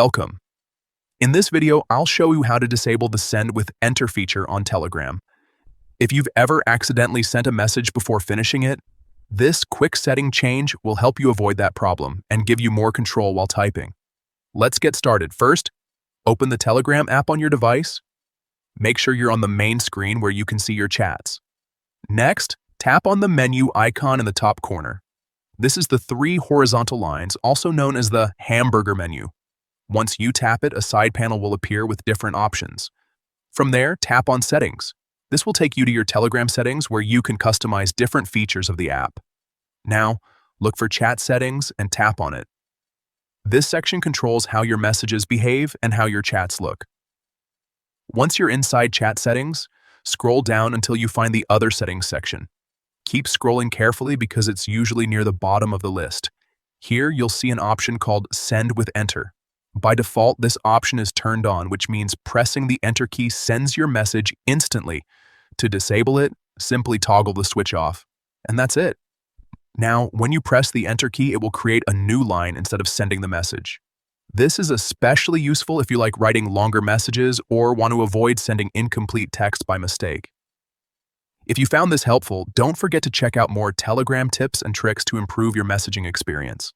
Welcome. In this video, I'll show you how to disable the Send with Enter feature on Telegram. If you've ever accidentally sent a message before finishing it, this quick setting change will help you avoid that problem and give you more control while typing. Let's get started. First, open the Telegram app on your device. Make sure you're on the main screen where you can see your chats. Next, tap on the menu icon in the top corner. This is the three horizontal lines, also known as the hamburger menu. Once you tap it, a side panel will appear with different options. From there, tap on Settings. This will take you to your Telegram settings where you can customize different features of the app. Now, look for Chat Settings and tap on it. This section controls how your messages behave and how your chats look. Once you're inside Chat Settings, scroll down until you find the Other Settings section. Keep scrolling carefully because it's usually near the bottom of the list. Here, you'll see an option called Send with Enter. By default, this option is turned on, which means pressing the Enter key sends your message instantly. To disable it, simply toggle the switch off. And that's it. Now, when you press the Enter key, it will create a new line instead of sending the message. This is especially useful if you like writing longer messages or want to avoid sending incomplete text by mistake. If you found this helpful, don't forget to check out more Telegram tips and tricks to improve your messaging experience.